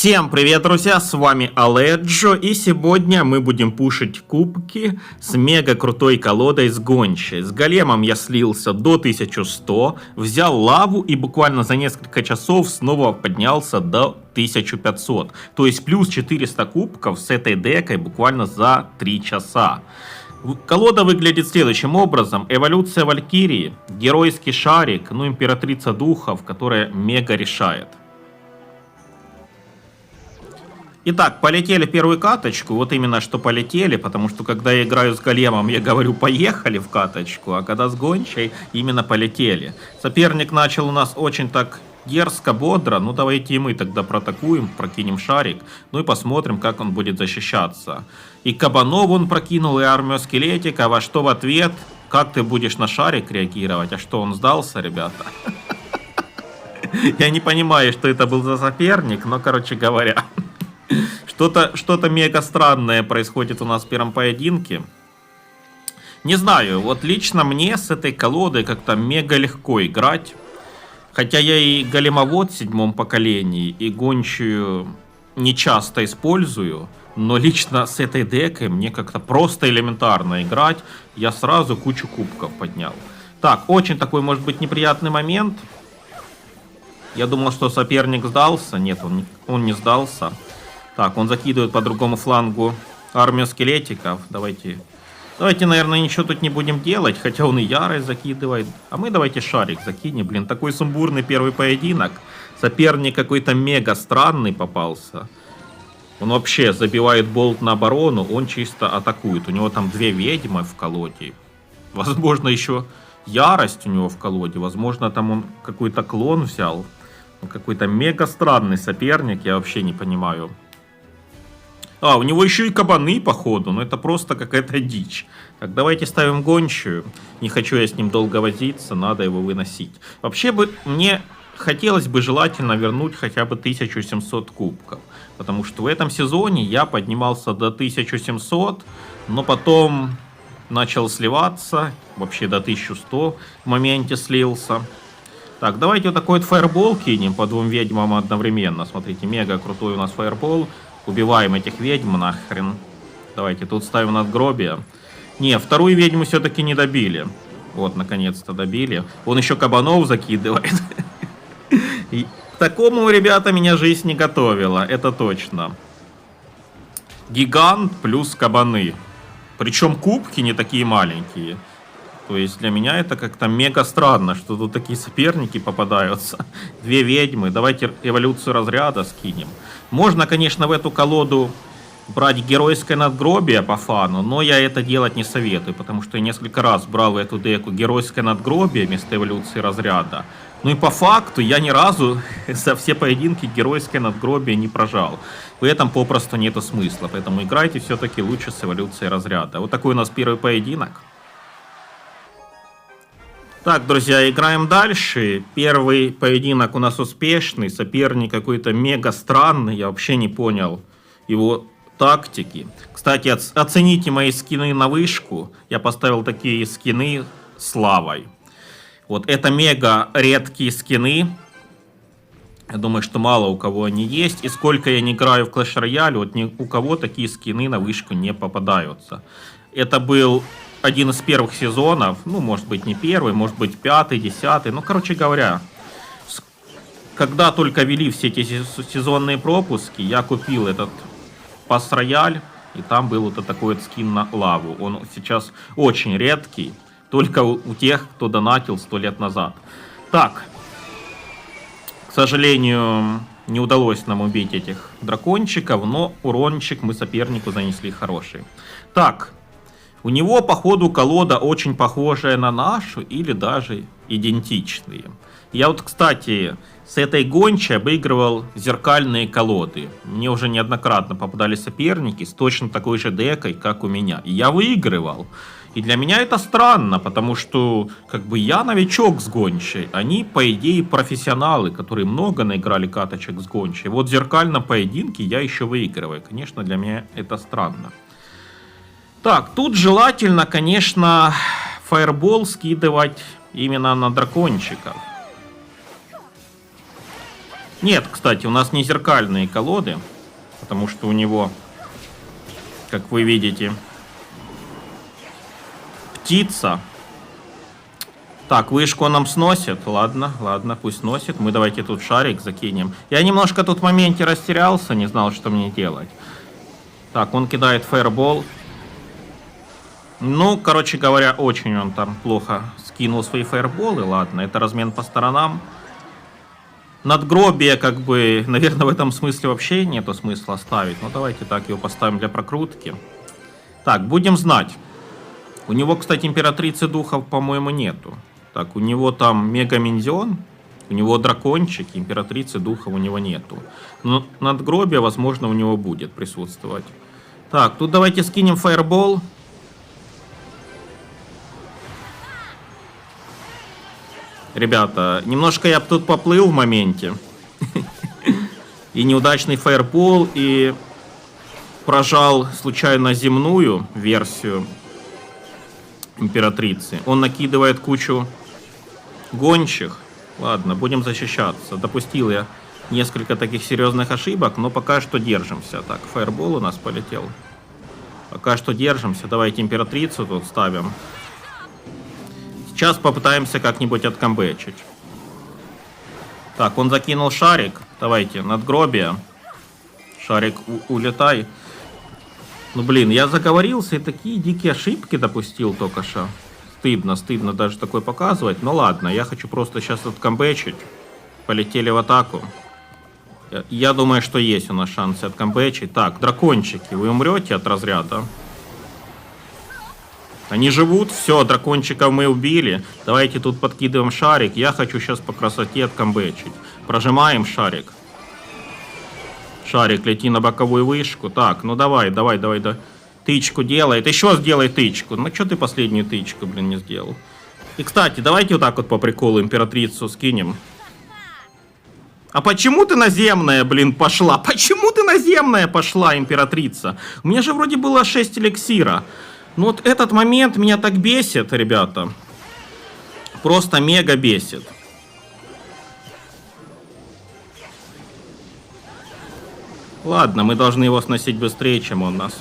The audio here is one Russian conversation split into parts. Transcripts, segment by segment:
Всем привет, друзья, с вами Аледжо, и сегодня мы будем пушить кубки с мега крутой колодой с гончей. С големом я слился до 1100, взял лаву и буквально за несколько часов снова поднялся до 1500. То есть плюс 400 кубков с этой декой буквально за 3 часа. Колода выглядит следующим образом. Эволюция Валькирии, геройский шарик, ну императрица духов, которая мега решает. Итак, полетели в первую каточку, вот именно что полетели, потому что когда я играю с големом, я говорю поехали в каточку, а когда с гончей, именно полетели. Соперник начал у нас очень так дерзко, бодро, ну давайте и мы тогда проатакуем, прокинем шарик, ну и посмотрим, как он будет защищаться. И кабанов он прокинул, и армию скелетика, во что в ответ, как ты будешь на шарик реагировать, а что он сдался, ребята? Я не понимаю, что это был за соперник, но короче говоря... Что-то мега странное происходит у нас в первом поединке. Не знаю, вот лично мне с этой колодой как-то мега легко играть. Хотя я и големовод в 7-м поколении, и гончую не часто использую. Но лично с этой декой мне как-то просто элементарно играть. Я сразу кучу кубков поднял. Так, очень такой может быть неприятный момент. Я думал, что соперник сдался. Нет, он не сдался. Так, он закидывает по другому флангу армию скелетиков. Давайте, наверное, ничего тут не будем делать. Хотя он и ярость закидывает. А мы давайте шарик закинем. Блин, такой сумбурный первый поединок. Соперник какой-то мега странный попался. Он вообще забивает болт на оборону. Он чисто атакует. У него там 2 ведьмы в колоде. Возможно, еще ярость у него в колоде. Возможно, там он какой-то клон взял. Какой-то мега странный соперник. Я вообще не понимаю. А, у него еще и кабаны, походу. Ну, это просто какая-то дичь. Так, давайте ставим гончую. Не хочу я с ним долго возиться, надо его выносить. Вообще бы мне хотелось бы желательно вернуть хотя бы 1700 кубков. Потому что в этом сезоне я поднимался до 1700, но потом начал сливаться. Вообще до 1100 в моменте слился. Так, давайте вот такой вот фаербол кинем по 2 ведьмам одновременно. Смотрите, мега крутой у нас фаербол. Убиваем этих ведьм нахрен. Давайте тут ставим надгробие. Не, вторую ведьму все-таки не добили. Вот, наконец-то добили. Он еще кабанов закидывает. И к такому, ребята, меня жизнь не готовила. Это точно. Гигант плюс кабаны. Причем кубки не такие маленькие. То есть для меня это как-то мега странно, что тут такие соперники попадаются. 2 ведьмы. Давайте эволюцию разряда скинем. Можно, конечно, в эту колоду брать геройское надгробие по фану, но я это делать не советую, потому что я несколько раз брал в эту деку геройское надгробие вместо эволюции разряда. Ну и по факту я ни разу за все поединки геройское надгробие не прожал. В этом попросту нету смысла, поэтому играйте все-таки лучше с эволюцией разряда. Вот такой у нас первый поединок. Так, друзья, играем дальше. Первый поединок у нас успешный. Соперник какой-то мега странный. Я вообще не понял его тактики. Кстати, оцените мои скины на вышку. Я поставил такие скины с лавой. Вот это мега редкие скины. Я думаю, что мало у кого они есть. И сколько я не играю в Clash Royale, вот ни у кого такие скины на вышку не попадаются. Это был... один из первых сезонов, ну, может быть, не первый, может быть, 5-й, 10-й. Ну, короче говоря, когда только ввели все эти сезонные пропуски, я купил этот пас-рояль, и там был вот такой вот скин на лаву. Он сейчас очень редкий, только у тех, кто донатил 100 лет назад. Так, к сожалению, не удалось нам убить этих дракончиков, но урончик мы сопернику занесли хороший. Так. У него, походу, колода очень похожая на нашу или даже идентичные. Я вот, кстати, с этой гончей обыгрывал зеркальные колоды. Мне уже неоднократно попадали соперники с точно такой же декой, как у меня. И я выигрывал. И для меня это странно, потому что как бы я новичок с гончей. Они, по идее, профессионалы, которые много наиграли каточек с гончей. Вот в зеркальном поединке я еще выигрываю. Конечно, для меня это странно. Так, тут желательно, конечно, фаербол скидывать именно на дракончиков. Нет, кстати, у нас не зеркальные колоды, потому что у него, как вы видите, птица. Так, вышку он нам сносит. Ладно, ладно, пусть сносит. Мы давайте тут шарик закинем. Я немножко тут в моменте растерялся, не знал, что мне делать. Так, он кидает фаербол. Ну, короче говоря, очень он там плохо скинул свои фаерболы. Ладно, это размен по сторонам. Надгробие, как бы, наверное, в этом смысле вообще нету смысла ставить. Но давайте так его поставим для прокрутки. Так, будем знать. У него, кстати, императрицы духов, по-моему, нету. Так, у него там мега-минзион, у него дракончик, императрицы духов у него нету. Но надгробие, возможно, у него будет присутствовать. Так, тут давайте скинем фаербол. Ребята, немножко я тут поплыл в моменте. И неудачный фаербол, и прожал случайно земную версию императрицы. Он накидывает кучу гончих. Ладно, будем защищаться. Допустил я несколько таких серьезных ошибок, но пока что держимся. Так, фаербол у нас полетел. Пока что держимся. Давайте императрицу тут ставим. Сейчас попытаемся как-нибудь откомбэчить. Так, он закинул шарик. Давайте, надгробие. Шарик, улетай. Ну, блин, я заговорился и такие дикие ошибки допустил только что. Стыдно, стыдно даже такое показывать. Ну ладно, я хочу просто сейчас откомбэчить. Полетели в атаку. Я думаю, что есть у нас шансы откомбэчить. Так, дракончики, вы умрете от разряда? Они живут, все, дракончиков мы убили. Давайте тут подкидываем шарик. Я хочу сейчас по красоте откомбэчить. Прожимаем шарик. Шарик, лети на боковую вышку. Так, ну давай. Тычку делает. Еще сделай тычку. Ну что ты последнюю тычку, блин, не сделал? И, кстати, давайте вот так вот по приколу императрицу скинем. А почему ты наземная, блин, пошла? Почему ты наземная пошла, императрица? У меня же вроде было 6 эликсира. Ну вот этот момент меня так бесит, ребята. Просто мега бесит. Ладно, мы должны его сносить быстрее, чем он нас.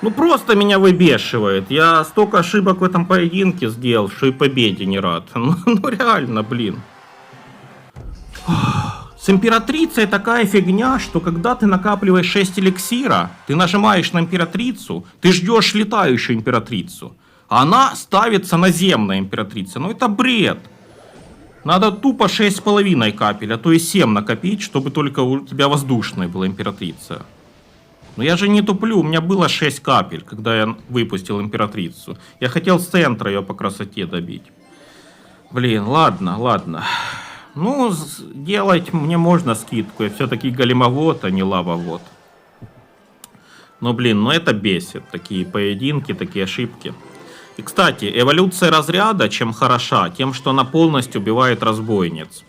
Ну просто меня выбешивает. Я столько ошибок в этом поединке сделал, что и победе не рад. Ну реально, блин. С императрицей такая фигня, что когда ты накапливаешь 6 эликсира, ты нажимаешь на императрицу, ты ждешь летающую императрицу. А она ставится наземная императрица. Ну это бред. Надо тупо 6,5 капель, а то и 7 накопить, чтобы только у тебя воздушная была императрица. Но я же не туплю, у меня было 6 капель, когда я выпустил императрицу. Я хотел с центра ее по красоте добить. Блин, ладно. Ну, делать мне можно скидку. Я все-таки големовод, а не лавовод. Но, блин, ну это бесит. Такие поединки, такие ошибки. И, кстати, эволюция разряда чем хороша? Тем, что она полностью убивает разбойниц.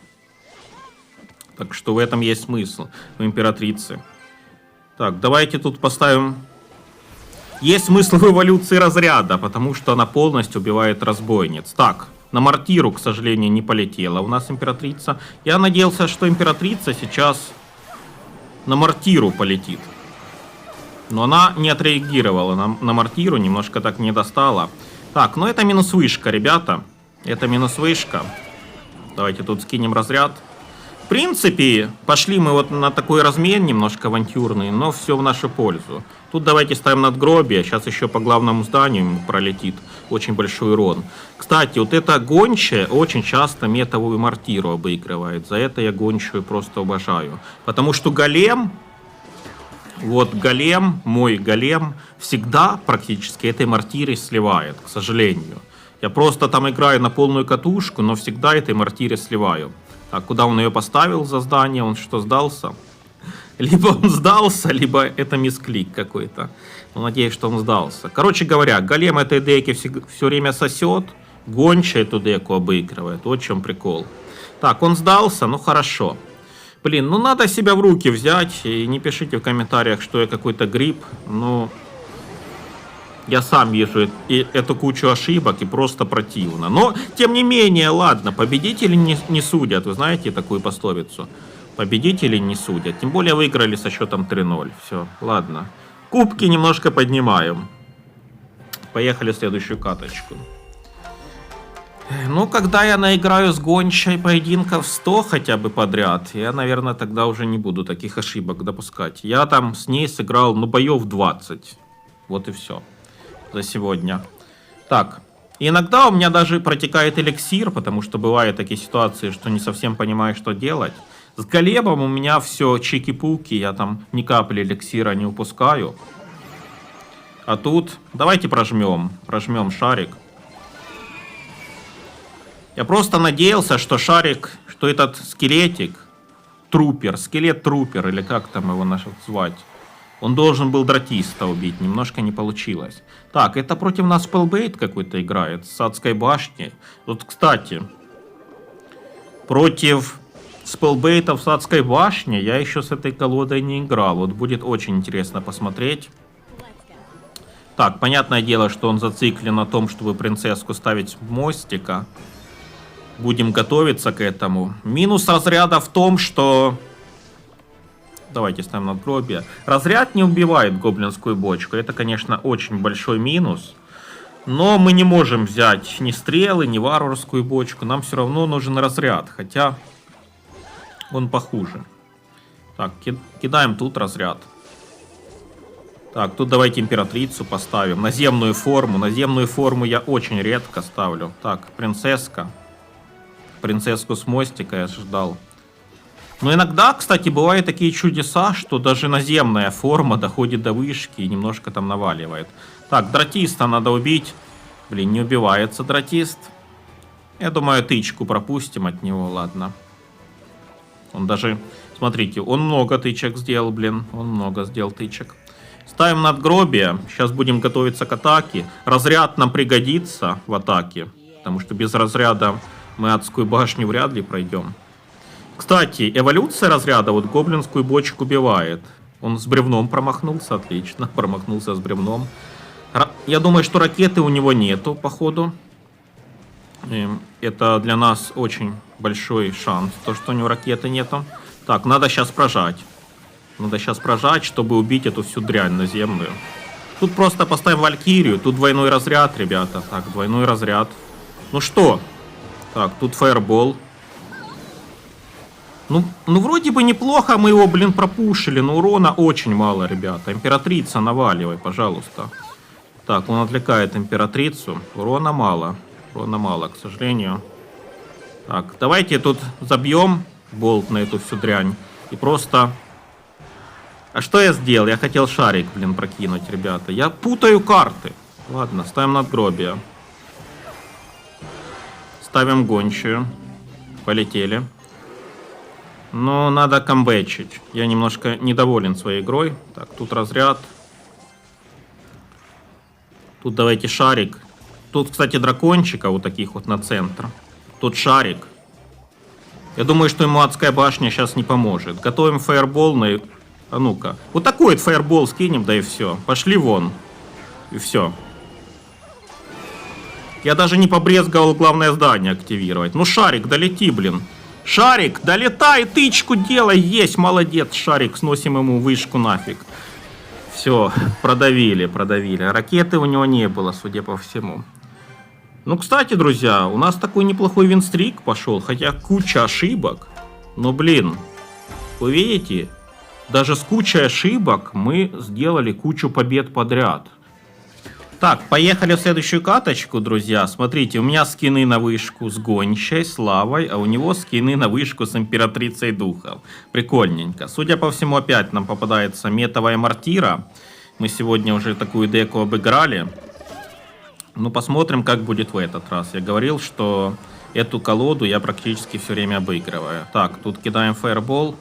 Так что в этом есть смысл у императрицы. Так, давайте тут поставим... Есть смысл в эволюции разряда, потому что она полностью убивает разбойниц. Так, на мортиру, к сожалению, не полетела у нас императрица. Я надеялся, что императрица сейчас на мортиру полетит. Но она не отреагировала на мортиру, немножко так не достала. Так, ну это минус вышка, ребята. Это минус вышка. Давайте тут скинем разряд. В принципе, пошли мы вот на такой размен, немножко авантюрный, но все в нашу пользу. Тут давайте ставим надгробие, сейчас еще по главному зданию ему пролетит очень большой урон. Кстати, вот эта гончая очень часто метовую мортиру обыгрывает. За это я гончую просто обожаю. Потому что голем... Вот голем, мой голем, всегда практически этой мортирой сливает, к сожалению. Я просто там играю на полную катушку, но всегда этой мортире сливаю. Так, куда он ее поставил за здание? Он что, сдался? Либо он сдался, либо это мисклик какой-то. Но надеюсь, что он сдался. Короче говоря, голем этой деки все время сосет, гончая эту деку обыгрывает. Вот в чем прикол. Так, он сдался, ну хорошо. Блин, ну надо себя в руки взять. И не пишите в комментариях, что я какой-то гриб. Ну, Я сам вижу эту кучу ошибок и просто противно. Но, тем не менее, ладно, победители не судят. Вы знаете такую пословицу? Победители не судят. Тем более выиграли со счетом 3-0. Все, ладно. Кубки немножко поднимаем. Поехали в следующую каточку. Ну, когда я наиграю с гончей поединков 100 хотя бы подряд, я, наверное, тогда уже не буду таких ошибок допускать. Я там с ней сыграл, ну, боев 20. Вот и все. За сегодня. Так. Иногда у меня даже протекает эликсир, потому что бывают такие ситуации, что не совсем понимаю, что делать. С големом у меня все чики-пуки, я там ни капли эликсира не упускаю. А тут давайте прожмем. Прожмем шарик. Я просто надеялся, что шарик, что этот скелетик, трупер, скелет-трупер, или как там его назвать, он должен был дратиста убить, немножко не получилось. Так, это против нас спелбейт какой-то играет, с адской башней. Вот, кстати, против спелбейтов с адской башни я еще с этой колодой не играл. Вот будет очень интересно посмотреть. Так, понятное дело, что он зациклен на том, чтобы принцесску ставить с мостика. Будем готовиться к этому. Минус разряда в том, что... Давайте ставим надгробие. Разряд не убивает гоблинскую бочку. Это, конечно, очень большой минус. Но мы не можем взять ни стрелы, ни варварскую бочку. Нам все равно нужен разряд. Хотя он похуже. Так, кидаем тут разряд. Так, тут давайте императрицу поставим. Наземную форму. Наземную форму я очень редко ставлю. Так, принцесска. Принцесску с мостика я ждал. Но иногда, кстати, бывают такие чудеса, что даже наземная форма доходит до вышки и немножко там наваливает. Так, дратиста надо убить. Блин, не убивается дратист. Я думаю, тычку пропустим от него, ладно. Он даже... Смотрите, он много тычек сделал, блин. Он много сделал тычек. Ставим надгробие. Сейчас будем готовиться к атаке. Разряд нам пригодится в атаке. Потому что без разряда мы адскую башню вряд ли пройдем. Кстати, эволюция разряда вот гоблинскую бочку убивает. Он с бревном промахнулся, отлично. Промахнулся с бревном. Я думаю, что ракеты у него нету, походу. Это для нас очень большой шанс, то, что у него ракеты нету. Так, надо сейчас прожать. Надо сейчас прожать, чтобы убить эту всю дрянь наземную. Тут просто поставим валькирию. Тут двойной разряд, ребята. Так, двойной разряд. Ну что? Так, тут фаербол. Ну, вроде бы неплохо мы его, блин, пропушили, но урона очень мало, ребята. Императрица, наваливай, пожалуйста. Так, он отвлекает императрицу. Урона мало. Урона мало, к сожалению. Так, давайте тут забьем болт на эту всю дрянь. И просто... А что я сделал? Я хотел шарик, блин, прокинуть, ребята. Я путаю карты. Ладно, ставим надгробие. Ставим гончую. Полетели. Но надо камбэчить. Я немножко недоволен своей игрой. Так, тут разряд. Тут давайте шарик. Тут, кстати, дракончика вот таких вот на центр. Тут шарик. Я думаю, что ему адская башня сейчас не поможет. Готовим фаербол на... А ну-ка. Вот такой вот фаербол скинем, да и все. Пошли вон. И все. Я даже не побрезговал главное здание активировать. Ну, шарик, долети, блин. Шарик, долетай, тычку делай. Есть, молодец, шарик. Сносим ему вышку нафиг. Все, продавили. Ракеты у него не было, судя по всему. Ну, кстати, друзья, у нас такой неплохой винстрик пошел. Хотя куча ошибок. Но, блин, вы видите, даже с кучей ошибок мы сделали кучу побед подряд. Так, поехали в следующую каточку, друзья. Смотрите, у меня скины на вышку с гончей, с лавой, а у него скины на вышку с императрицей духов. Прикольненько. Судя по всему, опять нам попадается метовая мортира. Мы сегодня уже такую деку обыграли. Ну, посмотрим, как будет в этот раз. Я говорил, что эту колоду я практически все время обыгрываю. Так, тут кидаем фаербол.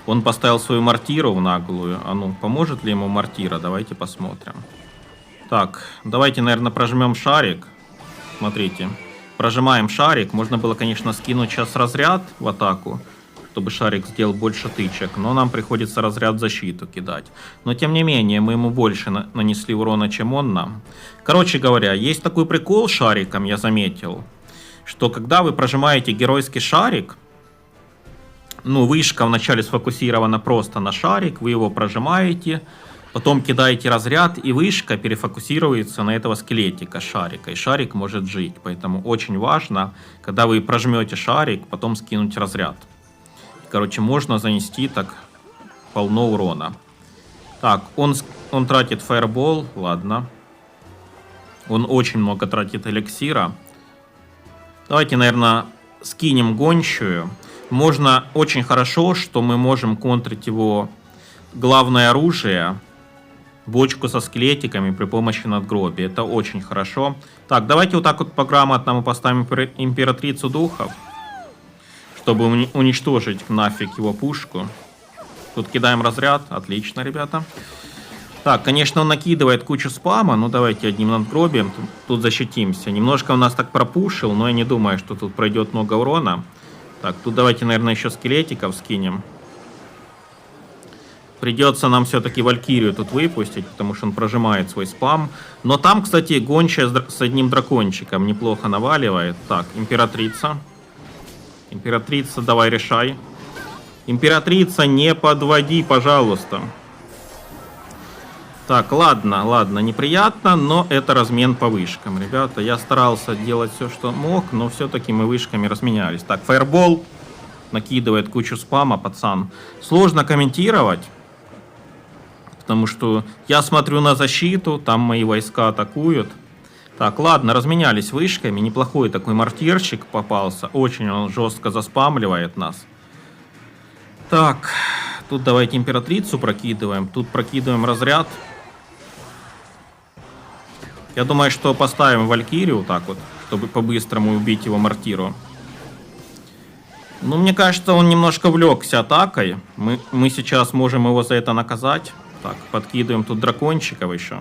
Он поставил свою мортиру в наглую. А ну, поможет ли ему мортира? Давайте посмотрим. Так, давайте, наверное, прожмем шарик. Смотрите, прожимаем шарик. Можно было, конечно, скинуть сейчас разряд в атаку, чтобы шарик сделал больше тычек, но нам приходится разряд в защиту кидать. Но тем не менее, мы ему больше нанесли урона, чем он нам. Короче говоря, есть такой прикол с шариком, я заметил, что когда вы прожимаете геройский шарик, ну, вышка вначале сфокусирована просто на шарик, вы его прожимаете, потом кидаете разряд, и вышка перефокусируется на этого скелетика шарика, и шарик может жить. Поэтому очень важно, когда вы прожмете шарик, потом скинуть разряд. Короче, можно занести так полно урона. Так, он тратит фаербол, ладно. Он очень много тратит эликсира. Давайте, наверное, скинем гончую. Можно очень хорошо, что мы можем контрить его главное оружие, бочку со скелетиками при помощи надгробия. Это очень хорошо. Так, давайте вот так вот по-грамотному поставим императрицу духов, чтобы уничтожить нафиг его пушку. Тут кидаем разряд. Отлично, ребята. Так, конечно, он накидывает кучу спама. Ну, давайте одним надгробием тут защитимся. Немножко он нас так пропушил, но я не думаю, что тут пройдет много урона. Так, тут давайте, наверное, еще скелетиков скинем. Придется нам все-таки Валькирию тут выпустить, потому что он прожимает свой спам. Но там, кстати, гончая с одним дракончиком неплохо наваливает. Так, императрица. Императрица, давай решай. Императрица, не подводи, пожалуйста. Так, ладно, неприятно, но это размен по вышкам, ребята. Я старался делать все, что мог, но все-таки мы вышками разменялись. Так, фаербол накидывает кучу спама, пацан. Сложно комментировать, потому что я смотрю на защиту, там мои войска атакуют. Так, ладно, разменялись вышками. Неплохой такой мортирчик попался. Очень он жестко заспамливает нас. Так, тут давайте императрицу прокидываем. Тут прокидываем разряд. Я думаю, что поставим Валькирию так вот, чтобы по-быстрому убить его мортиру. Ну, мне кажется, он немножко увлекся атакой. Мы сейчас можем его за это наказать. Так, подкидываем тут дракончиков еще.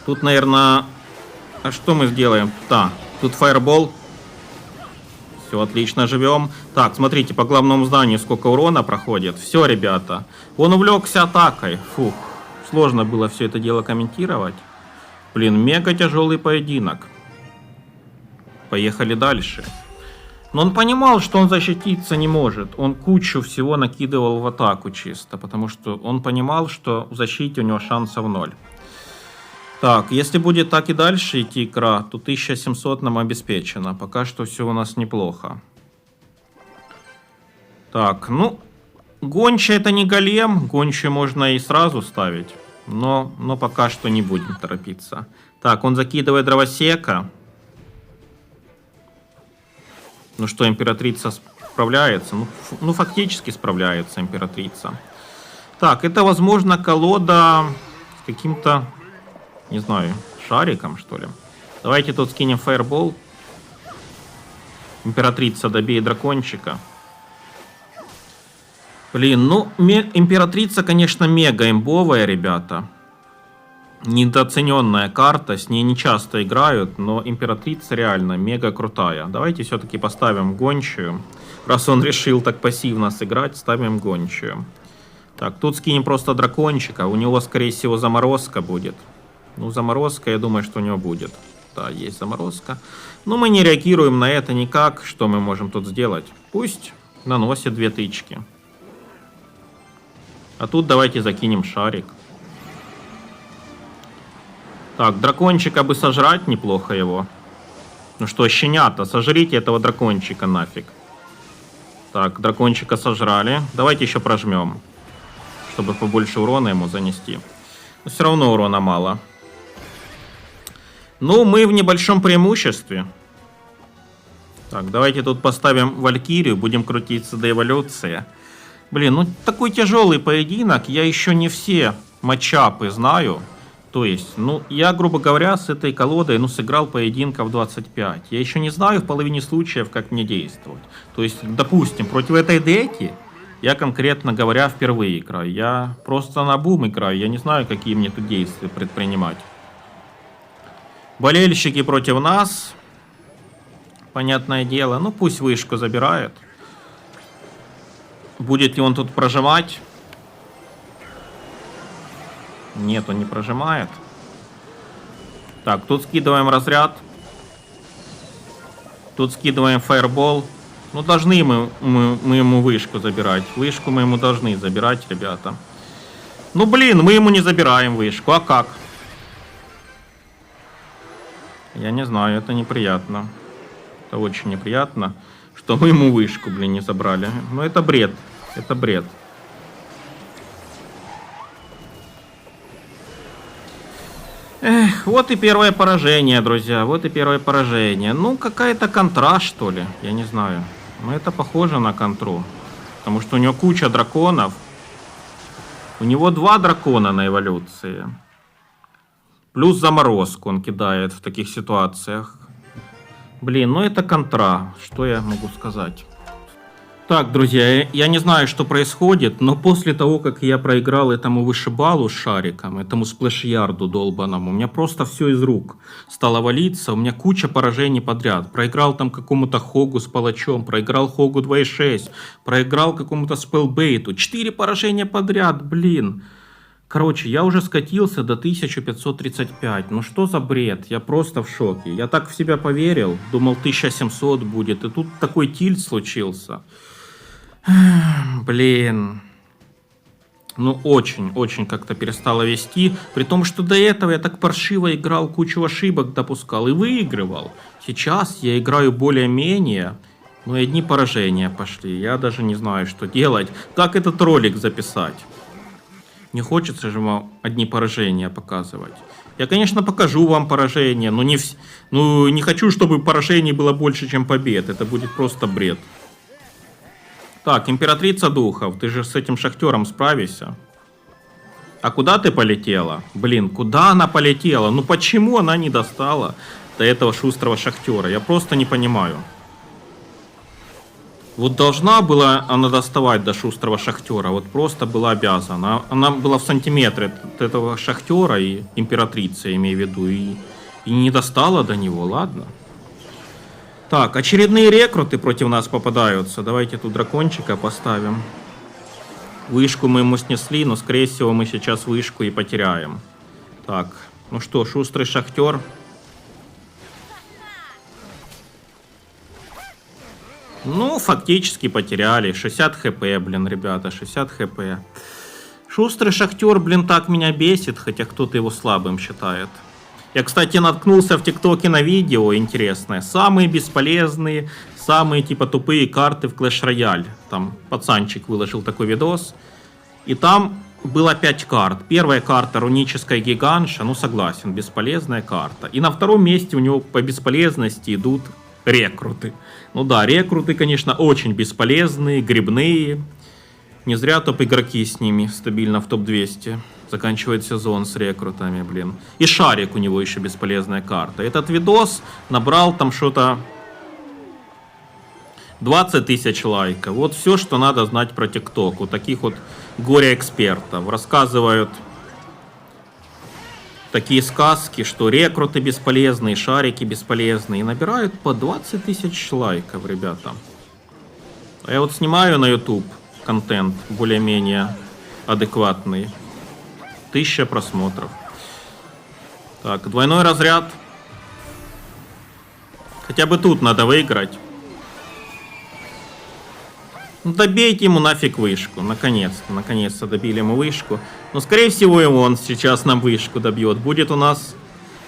Тут, наверное... А что мы сделаем? Да, тут фаербол. Все, отлично, живем. Так, смотрите, по главному зданию сколько урона проходит. Все, ребята. Он увлекся атакой. Фух, сложно было все это дело комментировать. Блин, мега тяжелый поединок. Поехали дальше. Но он понимал, что он защититься не может. Он кучу всего накидывал в атаку чисто. Потому что он понимал, что в защите у него шансов 0. Так, если будет так и дальше идти игра, то 1700 нам обеспечено. Пока что все у нас неплохо. Так, ну, гончая это не голем. Гончую можно и сразу ставить. Но пока что не будем торопиться. Так, он закидывает дровосека. Ну что, императрица справляется? Ну, фактически справляется императрица. Так, это, возможно, колода с каким-то, не знаю, шариком, что ли. Давайте тут скинем фаербол. Императрица, добей дракончика. Блин, ну, императрица, конечно, мега имбовая, ребята. Недооцененная карта, с ней не часто играют, но императрица реально мега крутая. Давайте все-таки поставим гончую. Раз он решил так пассивно сыграть, ставим гончую. Так, тут скинем просто дракончика. У него, скорее всего, заморозка будет. Ну, заморозка, я думаю, что у него будет. Да, есть заморозка. Но мы не реагируем на это никак. Что мы можем тут сделать? Пусть наносит 2 тычки. А тут давайте закинем шарик. Так, дракончика бы сожрать неплохо его. Ну что, щенята, сожрите этого дракончика нафиг. Так, дракончика сожрали. Давайте еще прожмем, чтобы побольше урона ему занести. Но все равно урона мало. Ну, мы в небольшом преимуществе. Так, давайте тут поставим Валькирию. Будем крутиться до эволюции. Блин, ну такой тяжелый поединок. Я еще не все матчапы знаю. То есть, ну, я, грубо говоря, с этой колодой, ну, сыграл поединков 25. Я еще не знаю в половине случаев, как мне действовать. То есть, допустим, против этой деки я, конкретно говоря, впервые играю. Я просто на бум играю. Я не знаю, какие мне тут действия предпринимать. Болельщики против нас. понятное дело. Ну, пусть вышку забирает. Будет ли он тут прожимать? Нет, он не прожимает. Так, тут скидываем разряд. Тут скидываем фаербол. Ну, должны мы ему вышку забирать. Вышку мы ему должны забирать, ребята. Ну, блин, мы ему не забираем вышку. А как? Я не знаю, это неприятно. Это очень неприятно, что мы ему вышку, блин, не забрали. Ну, это бред. Это бред. Эх, вот и первое поражение, друзья. Вот и первое поражение. Ну, какая-то контра, что ли. Я не знаю. Но это похоже на контру. Потому что у него куча драконов. У него 2 дракона на эволюции. Плюс заморозку он кидает в таких ситуациях. Блин, ну это контра. Что я могу сказать? Так, друзья, я не знаю, что происходит, но после того, как я проиграл этому вышибалу с шариком, этому сплэш-ярду долбаному, у меня просто все из рук стало валиться, у меня куча поражений подряд. Проиграл там какому-то Хогу с палачом, проиграл Хогу 2.6, проиграл какому-то спелбейту. 4 поражения подряд, блин. Короче, я уже скатился до 1535. Ну что за бред? Я просто в шоке. Я так в себя поверил, думал 1700 будет, и тут такой тильт случился. Блин. Ну, очень как-то перестало вести. При том, что до этого я так паршиво играл, кучу ошибок допускал и выигрывал. Сейчас я играю более-менее, но и одни поражения пошли. Я даже не знаю, что делать. Как этот ролик записать? Не хочется же вам одни поражения показывать. Я, конечно, покажу вам поражения, но не хочу, чтобы поражений было больше, чем побед. Это будет просто бред. Так, императрица духов, ты же с этим шахтером справишься. А куда ты полетела? Блин, куда она полетела? Ну почему она не достала до этого шустрого шахтера? Я просто не понимаю. Вот должна была она доставать до шустрого шахтера, вот просто была обязана. Она была в сантиметре от этого шахтера и императрицы, я имею в виду, и не достала до него, ладно. Так, очередные рекруты против нас попадаются. Давайте тут дракончика поставим. Вышку мы ему снесли, но скорее всего мы сейчас вышку и потеряем. Так, ну что, шустрый шахтер. Ну, фактически потеряли. 60 хп, блин, ребята, 60 хп. Шустрый шахтер, блин, так меня бесит, хотя кто-то его слабым считает. Я, кстати, наткнулся в ТикТоке на видео интересное. Самые бесполезные, самые типа тупые карты в Clash Royale. Там пацанчик выложил такой видос. И там было 5 карт. Первая карта руническая гигантша, ну согласен, бесполезная карта. И на втором месте у него по бесполезности идут рекруты. Ну да, рекруты, конечно, очень бесполезные, грибные. Не зря топ-игроки с ними стабильно в топ-200. Заканчивает сезон с рекрутами, блин. И шарик у него еще бесполезная карта. Этот видос набрал там что-то 20 тысяч лайков. Вот все, что надо знать про ТикТок. У таких вот горе-экспертов. Рассказывают такие сказки, что рекруты бесполезные, шарики бесполезные. И набирают по 20 тысяч лайков, ребята. А я вот снимаю на YouTube контент более-менее адекватный. 1000 просмотров. Так, двойной разряд. Хотя бы тут надо выиграть. Ну, добейте ему нафиг вышку. Наконец-то, наконец-то добили ему вышку. Но, скорее всего, и он сейчас нам вышку добьет. Будет у нас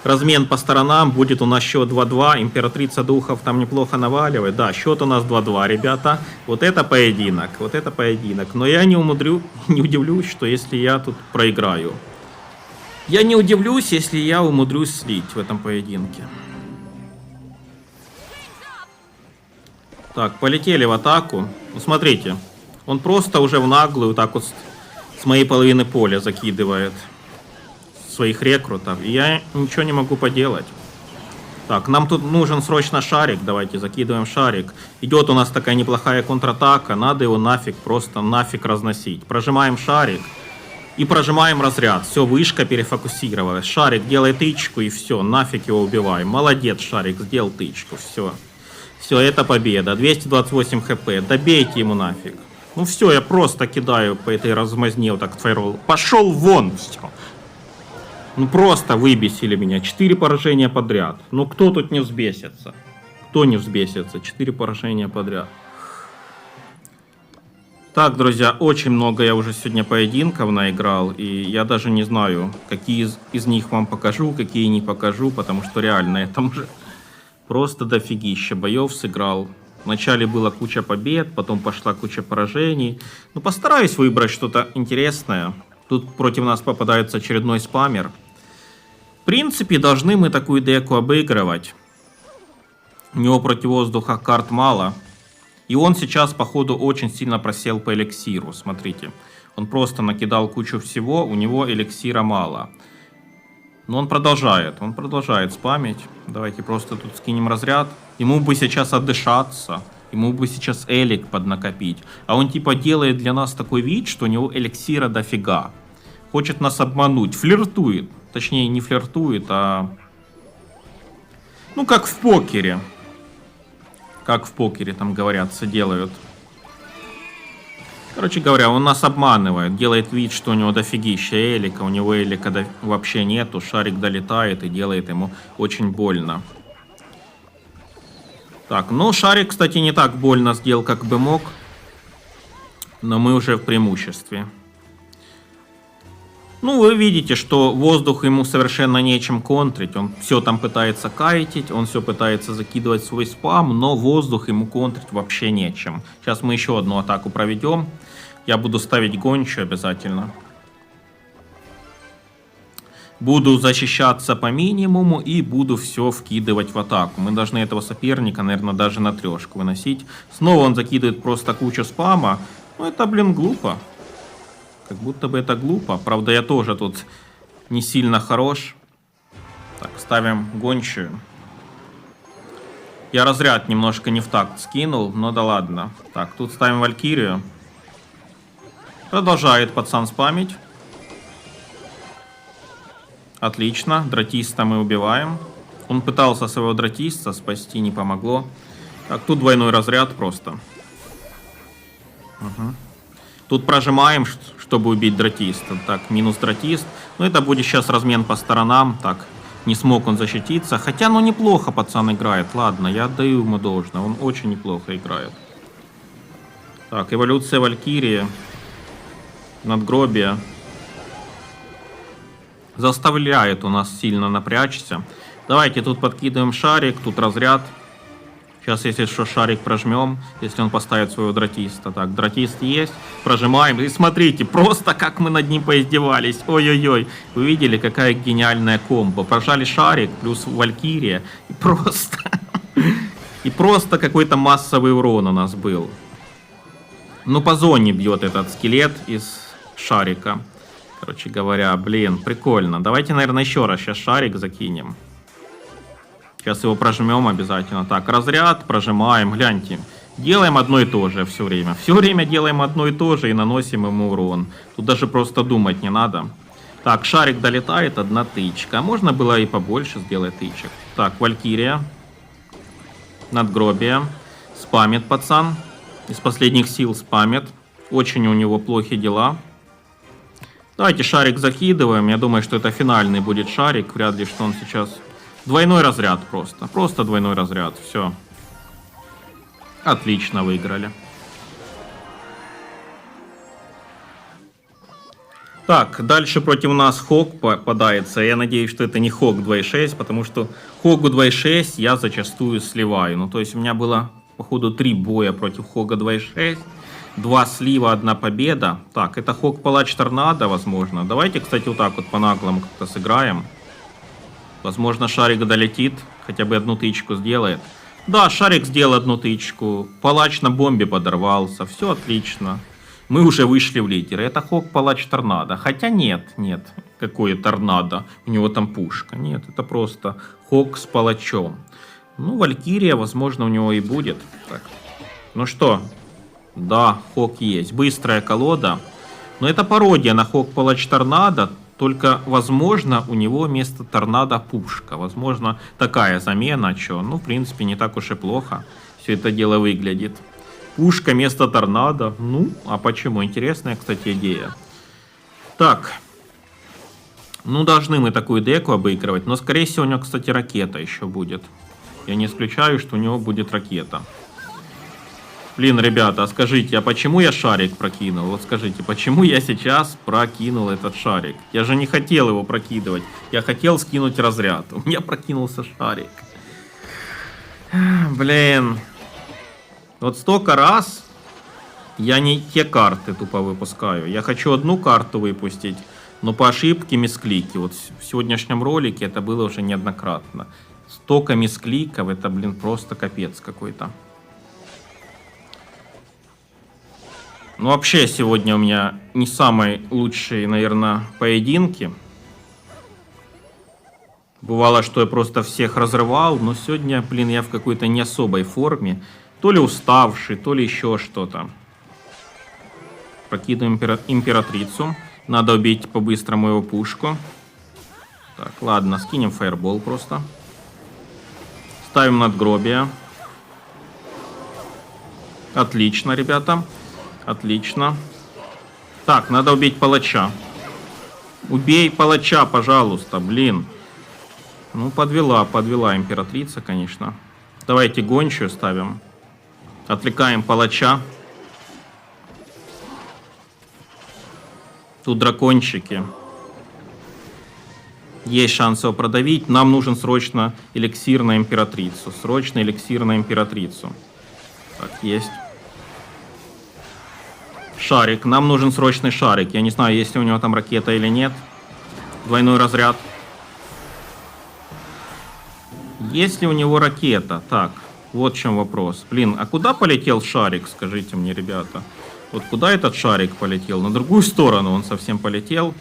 размен по сторонам. Будет у нас счет 2-2. Императрица духов там неплохо наваливает. Да, счет у нас 2-2, ребята. Вот это поединок. Вот это поединок. Но я не удивлюсь, что если я тут проиграю. Я не удивлюсь, если я умудрюсь слить в этом поединке. Так, полетели в атаку. Ну, смотрите. Он просто уже в наглую так вот с моей половины поля закидывает своих рекрутов. И я ничего не могу поделать. Так, нам тут нужен срочно шарик. Давайте закидываем шарик. Идет у нас такая неплохая контратака. Надо его нафиг, просто нафиг разносить. Прожимаем шарик. И прожимаем разряд. Все, вышка перефокусировалась. Шарик делает тычку и все. Нафиг его убиваем. Молодец, шарик, сделал тычку. Все. Все, это победа. 228 хп. Добейте ему нафиг. Ну все, я просто кидаю по этой размазне вот так файрол. Пошел вон! Все. Ну просто выбесили меня. 4 поражения подряд. Ну кто тут не взбесится? Кто не взбесится? 4 поражения подряд. Так, друзья, очень много я уже сегодня поединков наиграл. И я даже не знаю, какие из них вам покажу, какие не покажу. Потому что реально это уже просто дофигища боев сыграл. Вначале была куча побед, потом пошла куча поражений. Ну, постараюсь выбрать что-то интересное. Тут против нас попадается очередной спамер. В принципе, должны мы такую деку обыгрывать. У него против воздуха карт мало. И он сейчас, походу, очень сильно просел по эликсиру. Смотрите. Он просто накидал кучу всего, у него эликсира мало. Но он продолжает спамить. Давайте просто тут скинем разряд. Ему бы сейчас отдышаться. Ему бы сейчас элик поднакопить. А он типа делает для нас такой вид, что у него эликсира дофига. Хочет нас обмануть. Флиртует. Точнее, не флиртует, а... Ну, как в покере. Как в покере там говорят, все делают. Короче говоря, он нас обманывает. Делает вид, что у него дофигища элика. У него элика вообще нету. Шарик долетает и делает ему очень больно. Так, ну шарик, кстати, не так больно сделал, как бы мог. Но мы уже в преимуществе. Ну, вы видите, что воздух ему совершенно нечем контрить. Он все там пытается кайтить, он все пытается закидывать свой спам, но воздух ему контрить вообще нечем. Сейчас мы еще одну атаку проведем. Я буду ставить гончую обязательно. Буду защищаться по минимуму и буду все вкидывать в атаку. Мы должны этого соперника, наверное, даже на трешку выносить. Снова он закидывает просто кучу спама. Ну, это, блин, глупо. Как будто бы это глупо. Правда, я тоже тут не сильно хорош. Так, ставим гончую. Я разряд немножко не в такт скинул, но да ладно. Так, тут ставим Валькирию. Продолжает пацан спамить. Отлично, дратиста мы убиваем. Он пытался своего дратиста спасти, не помогло. Так, тут двойной разряд просто. Угу. Тут прожимаем, чтобы убить дратиста. Так, минус дратист. Ну, это будет сейчас размен по сторонам. Так, не смог он защититься. Хотя, ну, неплохо пацан играет. Ладно, я отдаю ему должное. Он очень неплохо играет. Так, эволюция Валькирии. Надгробие. Заставляет у нас сильно напрячься. Давайте тут подкидываем шарик. Тут разряд. Сейчас, если что, шарик прожмем, если он поставит своего дратиста. Так, дратист есть. Прожимаем. И смотрите, просто как мы над ним поиздевались. Ой-ой-ой. Вы видели, какая гениальная комбо. Прожали шарик, плюс Валькирия. И просто... И просто какой-то массовый урон у нас был. Ну, по зоне бьет этот скелет из шарика. Короче говоря, блин, прикольно. Давайте, наверное, еще раз сейчас шарик закинем. Сейчас его прожмем обязательно. Так, разряд, прожимаем, гляньте. Делаем одно и то же все время. Все время делаем одно и то же и наносим ему урон. Тут даже просто думать не надо. Так, шарик долетает, одна тычка. Можно было и побольше сделать тычек. Так, Валькирия. Надгробие. Спамит пацан. Из последних сил спамит. Очень у него плохие дела. Давайте шарик закидываем. Я думаю, что это финальный будет шарик. Вряд ли, что он сейчас... Двойной разряд просто. Просто двойной разряд. Все. Отлично выиграли. Так, дальше против нас Хог попадается. Я надеюсь, что это не Хог 2.6, потому что Хогу 2.6 я зачастую сливаю. Ну, то есть у меня было, походу, 3 боя против Хога 2.6. 2 слива, 1 победа. Так, это Хог Палач Торнадо, возможно. Давайте, кстати, вот так вот по-наглому как-то сыграем. Возможно, шарик долетит, хотя бы одну тычку сделает. Да, шарик сделал одну тычку. Палач на бомбе подорвался. Все отлично. Мы уже вышли в лидеры. Это Хог Палач Торнадо. Хотя нет. Какое торнадо? У него там пушка. Нет, это просто Хог с палачом. Ну, Валькирия, возможно, у него и будет. Так. Ну что? Да, Хог есть. Быстрая колода. Но это пародия на Хог Палач Торнадо. Только, возможно, у него вместо торнадо пушка. Возможно, такая замена, что, ну, в принципе, не так уж и плохо все это дело выглядит. Пушка вместо торнадо. Ну, а почему? Интересная, кстати, идея. Так. Ну, должны мы такую деку обыгрывать. Но, скорее всего, у него, кстати, ракета еще будет. Я не исключаю, что у него будет ракета. Блин, ребята, а скажите, а почему я шарик прокинул? Вот скажите, почему я сейчас прокинул этот шарик? Я же не хотел его прокидывать. Я хотел скинуть разряд. У меня прокинулся шарик. Блин. Вот столько раз я не те карты тупо выпускаю. Я хочу одну карту выпустить, но по ошибке мисклики. Вот в сегодняшнем ролике это было уже неоднократно. Столько мискликов, это, блин, просто капец какой-то. Ну, вообще, сегодня у меня не самые лучшие, наверное, поединки. Бывало, что я просто всех разрывал, но сегодня, блин, я в какой-то не особой форме. То ли уставший, то ли еще что-то. Прокидываем императрицу. Надо убить по-быстрому его пушку. Так, ладно, скинем фаербол просто. Ставим надгробие. Отлично, ребята. Отлично. Так, надо убить палача. Убей палача, пожалуйста, блин. Ну, подвела императрица, конечно. Давайте гончую ставим. Отвлекаем палача. Тут дракончики. Есть шанс его продавить. Нам нужен срочно эликсир на императрицу. Срочно эликсир на императрицу. Так, есть. Шарик. Нам нужен срочный шарик. Я не знаю, есть ли у него там ракета или нет. Двойной разряд. Есть ли у него ракета? Так, вот в чем вопрос. Блин, а куда полетел шарик, скажите мне, ребята? Вот куда этот шарик полетел? На другую сторону он совсем полетел.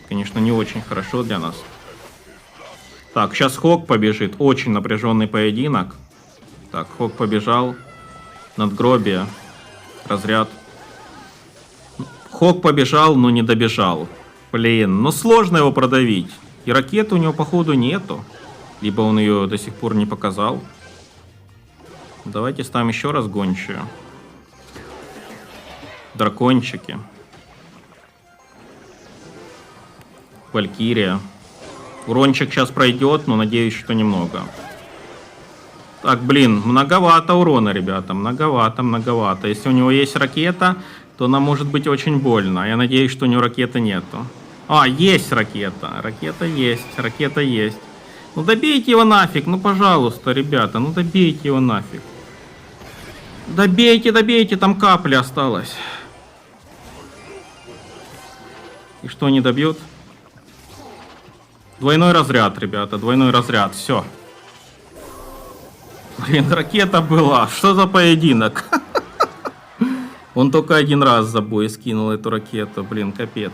Конечно, не очень хорошо для нас. Так, сейчас Хок побежит. Очень напряженный поединок. Так, Хок побежал. Надгробие. Разряд. Хок побежал, но не добежал. Блин, ну сложно его продавить. И ракеты у него, походу, нету. Либо он ее до сих пор не показал. Давайте ставим еще раз гончую. Дракончики. Валькирия. Урончик сейчас пройдет, но надеюсь, что немного. Так, блин, многовато урона, ребята. Многовато. Если у него есть ракета, то нам может быть очень больно. Я надеюсь, что у него ракеты нету. А, есть ракета. Ракета есть. Ну добейте его нафиг, ну пожалуйста, ребята, ну добейте его нафиг. Добейте, там капля осталась. И что, не добьет? Двойной разряд, ребята, двойной разряд, все. Блин, ракета была, что за поединок? Он только один раз за бой скинул эту ракету, блин, капец.